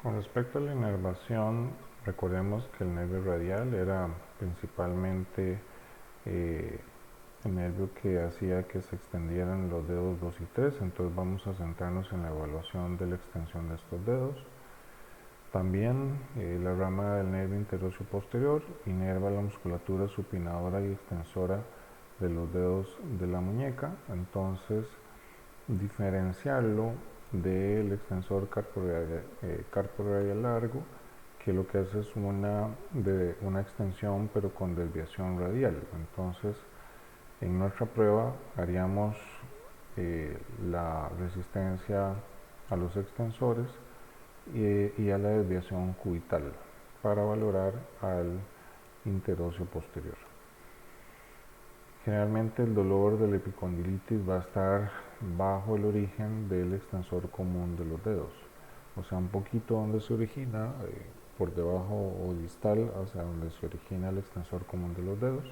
Con respecto a la inervación, recordemos que el nervio radial era principalmente eh, el nervio que hacía que se extendieran los dedos 2 y 3, entonces vamos a centrarnos en la evaluación de la extensión de estos dedos. También la rama del nervio interosseo posterior inerva la musculatura supinadora y extensora de los dedos de la muñeca, entonces diferenciarlo del extensor carporadial largo, que lo que hace es una extensión pero con desviación radial. Entonces, en nuestra prueba haríamos la resistencia a los extensores y a la desviación cubital para valorar al interosseo posterior. Generalmente el dolor de la epicondilitis va a estar bajo el origen del extensor común de los dedos, o sea, un poquito donde se origina, por debajo o distal hacia donde se origina el extensor común de los dedos.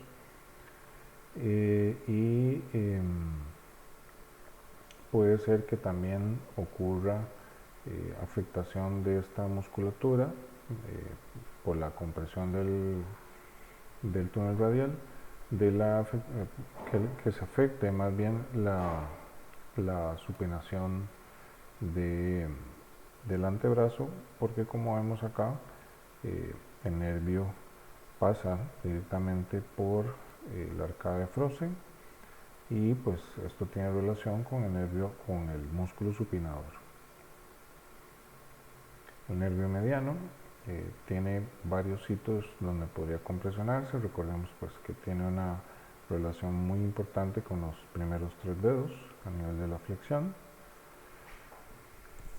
Y puede ser que también ocurra afectación de esta musculatura por la compresión del túnel radial, que se afecte más bien la supinación del antebrazo, porque como vemos acá, el nervio pasa directamente por la arcadia Frozen y pues esto tiene relación con el músculo supinador. El nervio mediano tiene varios sitios donde podría compresionarse. Recordemos pues que tiene una relación muy importante con los primeros 3 dedos a nivel de la flexión.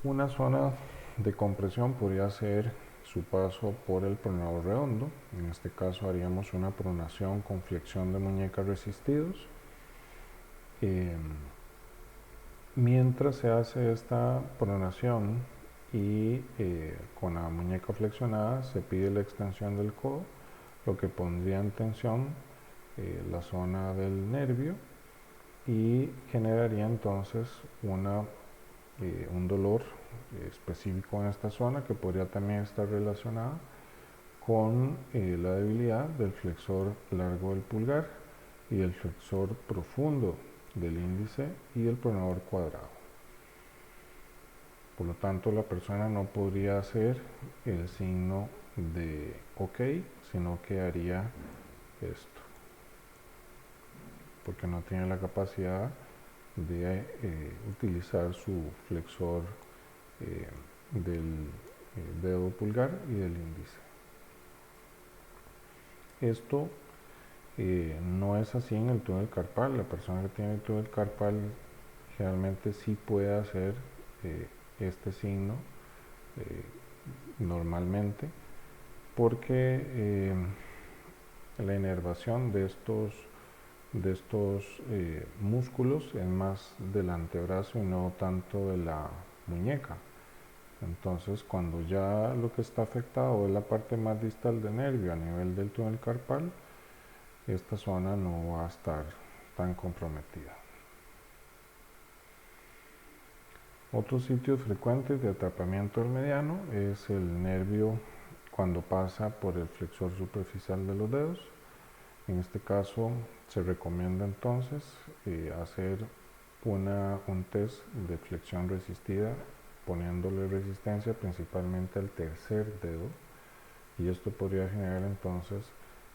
Una zona de compresión podría ser su paso por el pronador redondo. En este caso haríamos una pronación con flexión de muñeca resistidos. Mientras se hace esta pronación y con la muñeca flexionada se pide la extensión del codo, lo que pondría en tensión la zona del nervio y generaría entonces un dolor específico en esta zona, que podría también estar relacionada con la debilidad del flexor largo del pulgar y del flexor profundo del índice y el pronador cuadrado. Por lo tanto, la persona no podría hacer el signo de OK, sino que haría esto, porque no tiene la capacidad de utilizar su flexor del dedo pulgar y del índice. Esto no es así en el túnel carpal. La persona que tiene el túnel carpal generalmente sí puede hacer este signo normalmente, porque la inervación de estos músculos es más del antebrazo y no tanto de la muñeca. Entonces, cuando ya lo que está afectado es la parte más distal del nervio a nivel del túnel carpal, esta zona no va a estar tan comprometida. Otros sitios frecuentes de atrapamiento del mediano es el nervio cuando pasa por el flexor superficial de los dedos. En este caso se recomienda entonces hacer un test de flexión resistida, poniéndole resistencia principalmente al tercer dedo, y esto podría generar entonces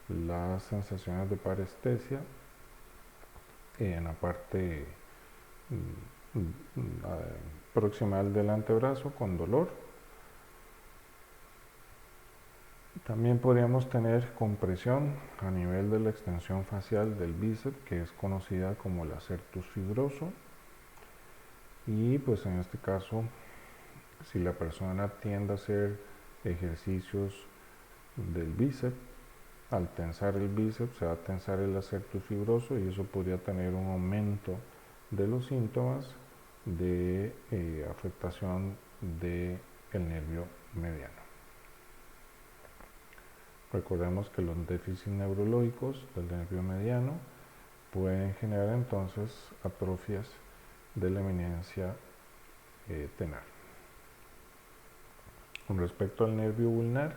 las sensaciones de parestesia en la parte proximal del antebrazo con dolor. También podríamos tener compresión a nivel de la extensión facial del bíceps, que es conocida como el acertus fibroso, y pues en este caso, si la persona tiende a hacer ejercicios del bíceps, al tensar el bíceps se va a tensar el acertus fibroso y eso podría tener un aumento de los síntomas de afectación del nervio mediano. Recordemos que los déficits neurológicos del nervio mediano pueden generar entonces atrofias de la eminencia tenar. Con respecto al nervio ulnar,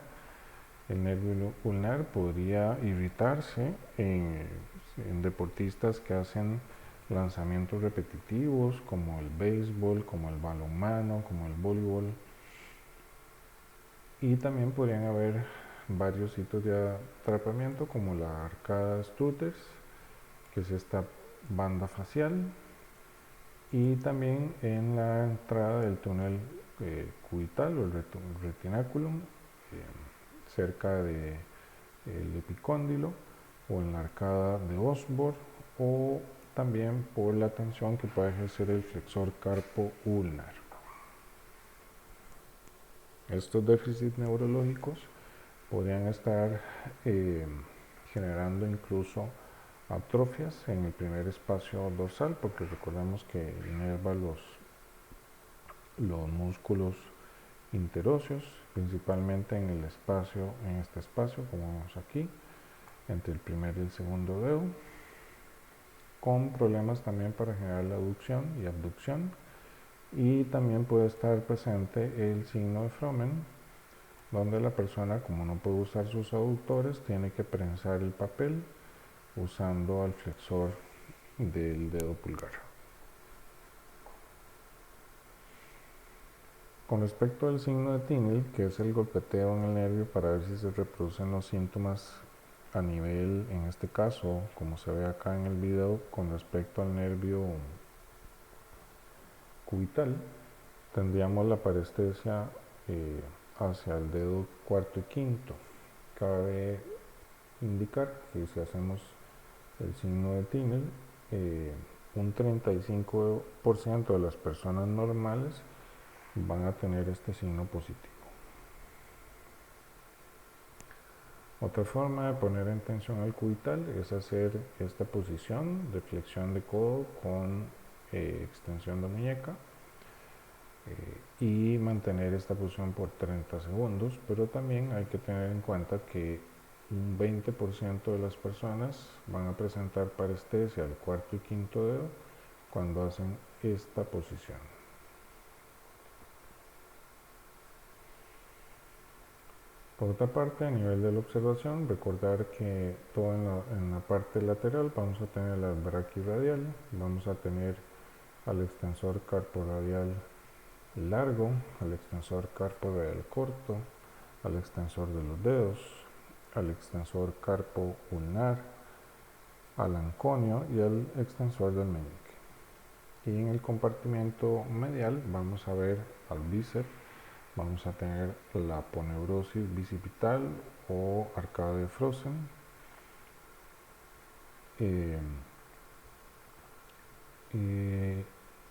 el nervio ulnar podría irritarse en deportistas que hacen lanzamientos repetitivos como el béisbol, como el balonmano, como el voleibol. Y también podrían haber varios sitios de atrapamiento como la arcada Stutters, que es esta banda facial, y también en la entrada del túnel cubital o el retinaculum, cerca del epicóndilo, o en la arcada de Osborn, o también por la tensión que puede ejercer el flexor carpo ulnar. Estos déficits neurológicos podrían estar generando incluso atrofias en el primer espacio dorsal, porque recordemos que inerva los músculos interóseos, principalmente en el espacio, en este espacio, como vemos aquí, entre el primer y el segundo dedo, con problemas también para generar la aducción y abducción. Y también puede estar presente el signo de Fromen, donde la persona, como no puede usar sus aductores, tiene que prensar el papel usando al flexor del dedo pulgar. Con respecto al signo de Tinel, que es el golpeteo en el nervio para ver si se reproducen los síntomas a nivel, en este caso, como se ve acá en el video, con respecto al nervio cubital, tendríamos la parestesia hacia el dedo cuarto y quinto. Cabe indicar que si hacemos el signo de Tinel, un 35% de las personas normales van a tener este signo positivo. Otra forma de poner en tensión al cubital es hacer esta posición de flexión de codo con extensión de muñeca y mantener esta posición por 30 segundos, pero también hay que tener en cuenta que un 20% de las personas van a presentar parestesia al cuarto y quinto dedo cuando hacen esta posición. Por otra parte, a nivel de la observación, recordar que todo en la parte lateral vamos a tener la braquirradial, vamos a tener al extensor carporadial largo, al extensor carporadial corto, al extensor de los dedos, al extensor carpo ulnar, al anconio y al extensor del meñique. Y en el compartimento medial vamos a ver al bíceps, vamos a tener la aponeurosis bicipital o arcada de Frosen.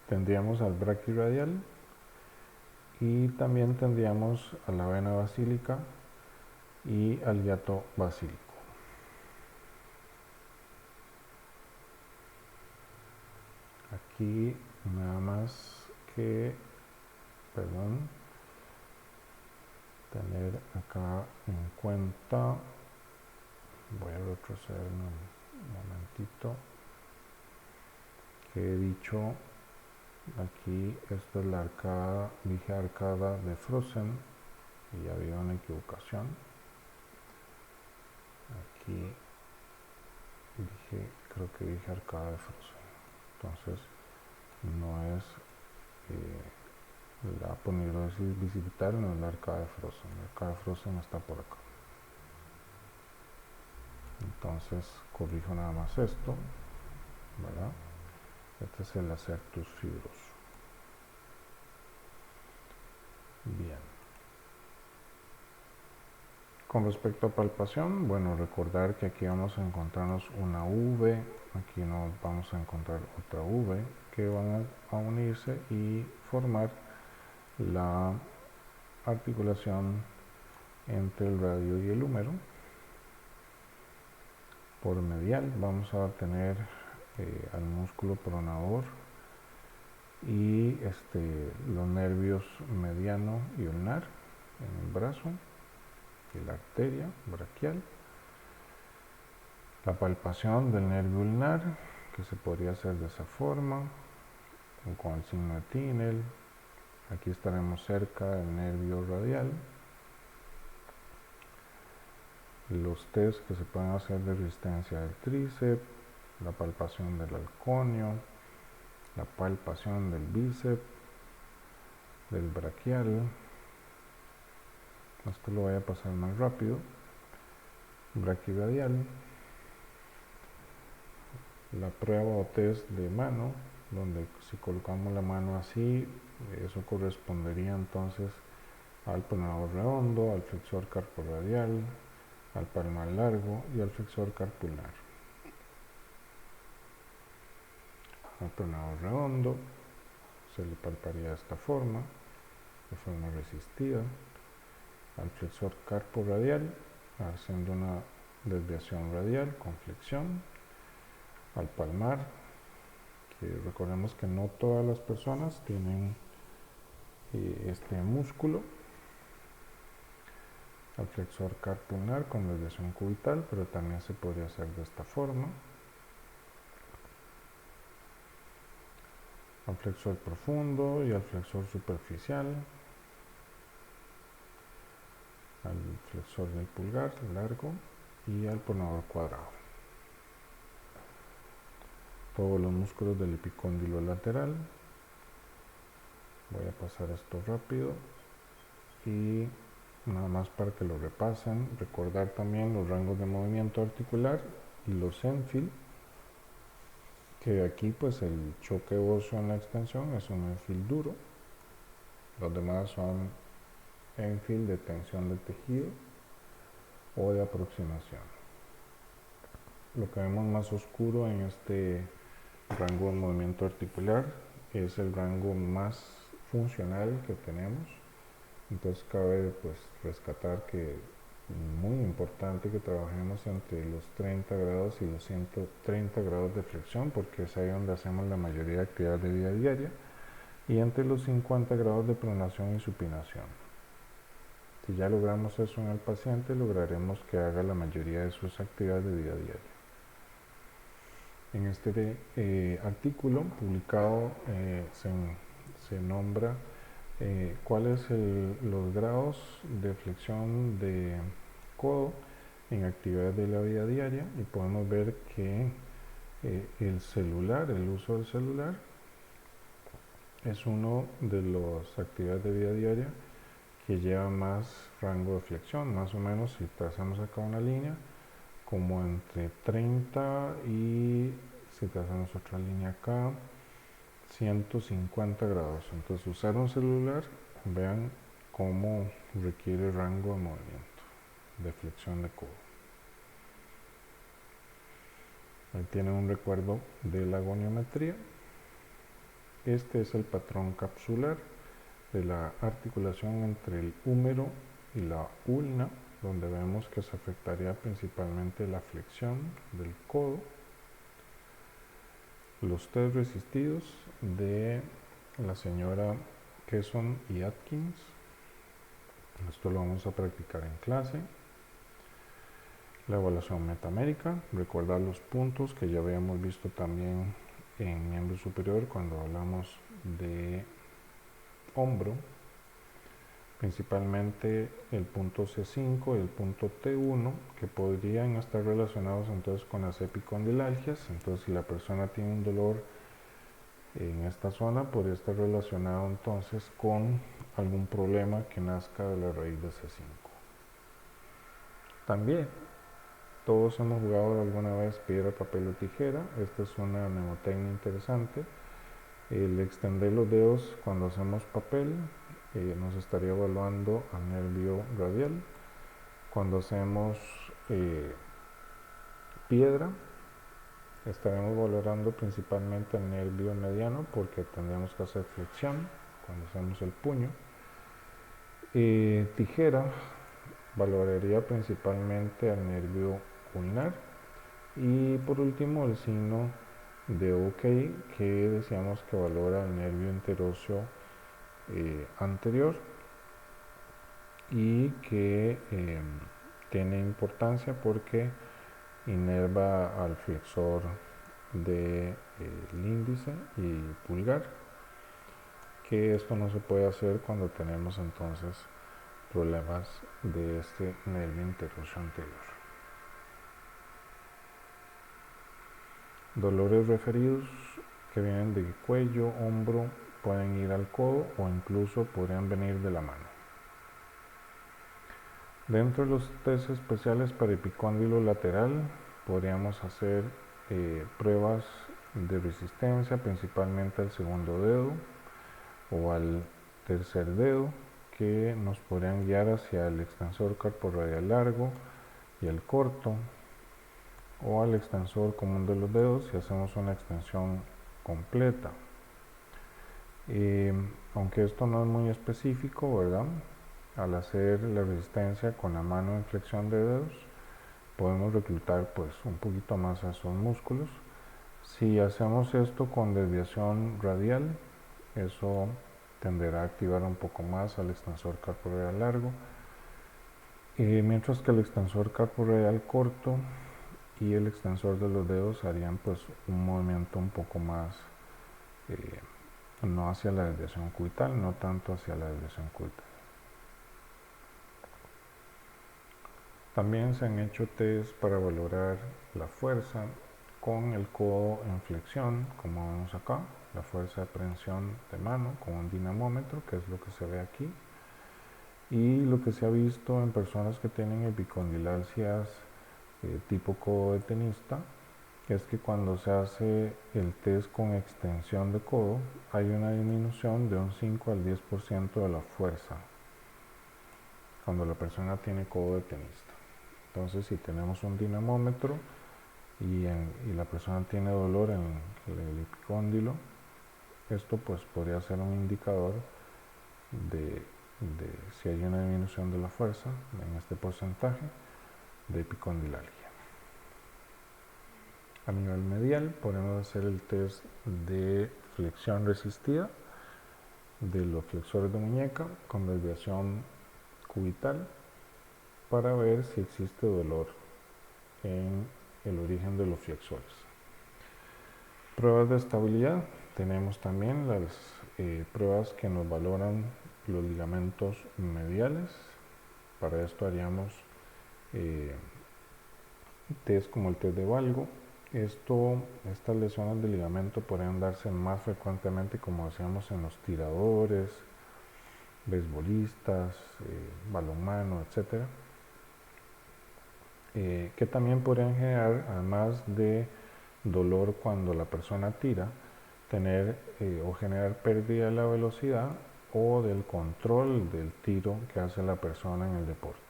Tendríamos al braquirradial y también tendríamos a la vena basílica y al hiato basílico. Aquí nada más que, tener acá en cuenta, voy a retroceder un momentito, que he dicho aquí, esta es la arcada, dije arcada de Frosen y había una equivocación. Aquí creo que dije arcada de Frosen, entonces no es la aponeurosis bicipital, no es la arcada de Frosen, la arcada de Frosen está por acá. Entonces corrijo nada más esto, ¿verdad? Este es el acertus fibroso. Bien. Con respecto a palpación, bueno, recordar que aquí vamos a encontrarnos una V, aquí nos vamos a encontrar otra V que van a unirse y formar la articulación entre el radio y el húmero. Por medial vamos a tener al músculo pronador y los nervios mediano y ulnar en el brazo y la arteria braquial. La palpación del nervio ulnar, que se podría hacer de esa forma, con el signo de Tinel, Aquí estaremos cerca del nervio radial. Los test que se pueden hacer de resistencia del tríceps, la palpación del halcóneo, la palpación del bíceps, del braquial. Esto lo voy a pasar más rápido. Braquiradial, la prueba o test de mano, donde si colocamos la mano así, eso correspondería entonces al pronador redondo, al flexor carporadial, al palmar largo y al flexor carpular. Al pronador redondo se le palparía de esta forma, de forma resistida. Al flexor carporadial, haciendo una desviación radial con flexión. Al palmar, que recordemos que no todas las personas tienen este músculo. Al flexor carpular con desviación cubital, pero también se podría hacer de esta forma. Al flexor profundo y al flexor superficial. Al flexor del pulgar largo y al pronador cuadrado. Todos los músculos del epicóndilo lateral. Voy a pasar esto rápido y nada más para que lo repasen. Recordar también los rangos de movimiento articular y los Enfield, que aquí pues el choque óseo en la extensión es un Enfield duro. Los demás son Enfield de tensión del tejido o de aproximación. Lo que vemos más oscuro en este rango de movimiento articular es el rango más funcional que tenemos. Entonces cabe pues rescatar que es muy importante que trabajemos entre los 30 grados y los 130 grados de flexión, porque es ahí donde hacemos la mayoría de actividades de vida diaria, y entre los 50 grados de pronación y supinación. Si ya logramos eso en el paciente, lograremos que haga la mayoría de sus actividades de vida diaria. En este artículo publicado se nombra cuáles los grados de flexión de codo en actividades de la vida diaria, y podemos ver que el uso del celular es uno de las actividades de vida diaria que lleva más rango de flexión, más o menos si trazamos acá una línea, como entre 30 y, si trazamos otra línea acá, 150 grados. Entonces usar un celular, vean cómo requiere rango de movimiento, de flexión de codo. Ahí tienen un recuerdo de la goniometría. Este es el patrón capsular de la articulación entre el húmero y la ulna, donde vemos que se afectaría principalmente la flexión del codo. Los test resistidos de la señora Kesson y Atkins. Esto lo vamos a practicar en clase. La evaluación metamérica, recordar los puntos que ya habíamos visto también en miembro superior cuando hablamos de hombro, principalmente el punto C5 y el punto T1, que podrían estar relacionados entonces con las epicondilalgias. Entonces si la persona tiene un dolor en esta zona, podría estar relacionado entonces con algún problema que nazca de la raíz de C5. También todos hemos jugado alguna vez piedra, papel o tijera. Esta es una mnemotecnia interesante. El extender los dedos cuando hacemos papel nos estaría evaluando al nervio radial. Cuando hacemos piedra, estaremos valorando principalmente el nervio mediano, porque tendremos que hacer flexión cuando hacemos el puño. Tijera valoraría principalmente al nervio ulnar. Y por último el signo de OK, que decíamos que valora el nervio interóseo anterior y que tiene importancia porque inerva al flexor del índice y pulgar, que esto no se puede hacer cuando tenemos entonces problemas de este nervio interoseo anterior. Dolores referidos que vienen de cuello, hombro, pueden ir al codo o incluso podrían venir de la mano. Dentro de los test especiales para epicóndilo lateral podríamos hacer pruebas de resistencia, principalmente al segundo dedo o al tercer dedo, que nos podrían guiar hacia el extensor carporradial largo y el corto, o al extensor común de los dedos si hacemos una extensión completa. Aunque esto no es muy específico, ¿verdad? Al hacer la resistencia con la mano en flexión de dedos, podemos reclutar pues un poquito más a esos músculos. Si hacemos esto con desviación radial, eso tenderá a activar un poco más al extensor carporradial largo, mientras que el extensor carporradial corto y el extensor de los dedos harían pues un movimiento un poco más no hacia la desviación cubital, no tanto hacia la desviación cubital. También se han hecho test para valorar la fuerza con el codo en flexión, como vemos acá, la fuerza de prehensión de mano con un dinamómetro, que es lo que se ve aquí. Y lo que se ha visto en personas que tienen epicondilalcias tipo codo de tenista es que cuando se hace el test con extensión de codo hay una disminución de un 5 al 10% de la fuerza cuando la persona tiene codo de tenista. Entonces, si tenemos un dinamómetro y la persona tiene dolor en el epicóndilo, esto pues podría ser un indicador de si hay una disminución de la fuerza en este porcentaje de epicondilalgia. A nivel medial podemos hacer el test de flexión resistida de los flexores de muñeca con desviación cubital para ver si existe dolor en el origen de los flexores. Pruebas de estabilidad. Tenemos también las pruebas que nos valoran los ligamentos mediales. Para esto haríamos test como el test de valgo. Estas lesiones de ligamento podrían darse más frecuentemente, como decíamos, en los tiradores, beisbolistas, balonmano, etc. Que también podrían generar, además de dolor cuando la persona tira, tener o generar pérdida de la velocidad o del control del tiro que hace la persona en el deporte.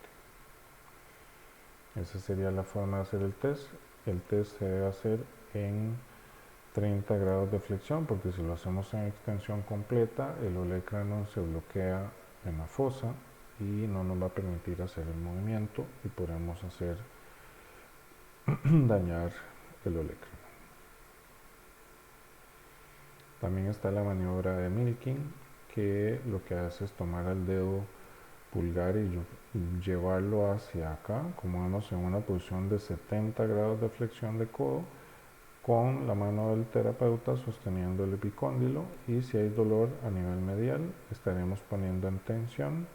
Esa sería la forma de hacer el test. El test se debe hacer en 30 grados de flexión, porque si lo hacemos en extensión completa, el olecrano se bloquea en la fosa y no nos va a permitir hacer el movimiento y podemos hacer dañar el olecrano. También está la maniobra de milking, que lo que hace es tomar el dedo pulgar y llevarlo hacia acá, como vemos, en una posición de 70 grados de flexión de codo, con la mano del terapeuta sosteniendo el epicóndilo, y si hay dolor a nivel medial estaremos poniendo en tensión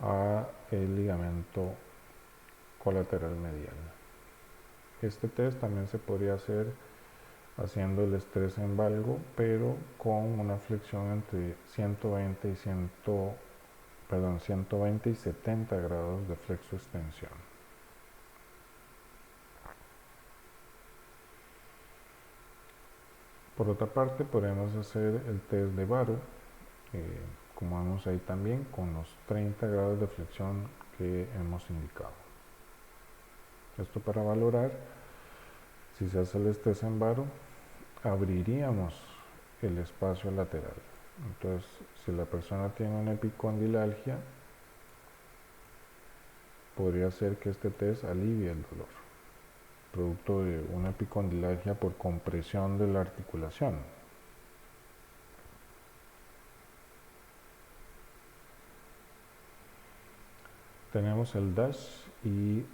a el ligamento colateral medial. Este test también se podría hacer haciendo el estrés en valgo, pero con una flexión entre 120 y 70 grados de flexo extensión. Por otra parte, podemos hacer el test de varo, como vemos ahí también, con los 30 grados de flexión que hemos indicado. Esto para valorar si se hace el estrés en varo, abriríamos el espacio lateral. Entonces, si la persona tiene una epicondilalgia, podría ser que este test alivie el dolor, producto de una epicondilalgia por compresión de la articulación. Tenemos el DASH y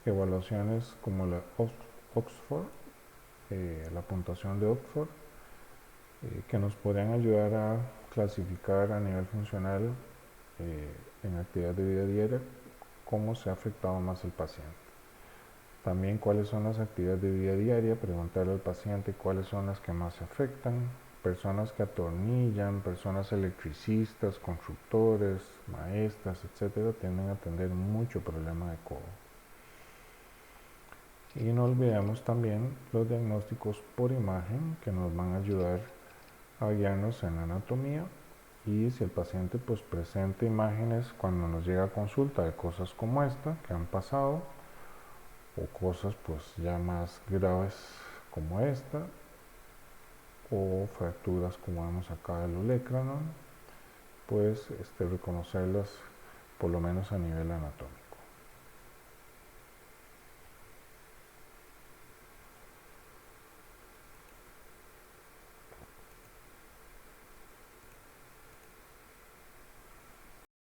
evaluaciones como la Oxford, la puntuación de Oxford, que nos podrían ayudar a clasificar a nivel funcional en actividad de vida diaria cómo se ha afectado más el paciente. También cuáles son las actividades de vida diaria, preguntarle al paciente cuáles son las que más se afectan. Personas que atornillan, personas electricistas, constructores, maestras, etcétera, tienden a tener mucho problema de codo. Y no olvidemos también los diagnósticos por imagen que nos van a ayudar a guiarnos en la anatomía, y si el paciente pues presenta imágenes cuando nos llega a consulta de cosas como esta que han pasado, o cosas pues ya más graves como esta, o fracturas como vemos acá del olecranon, pues reconocerlas por lo menos a nivel anatómico.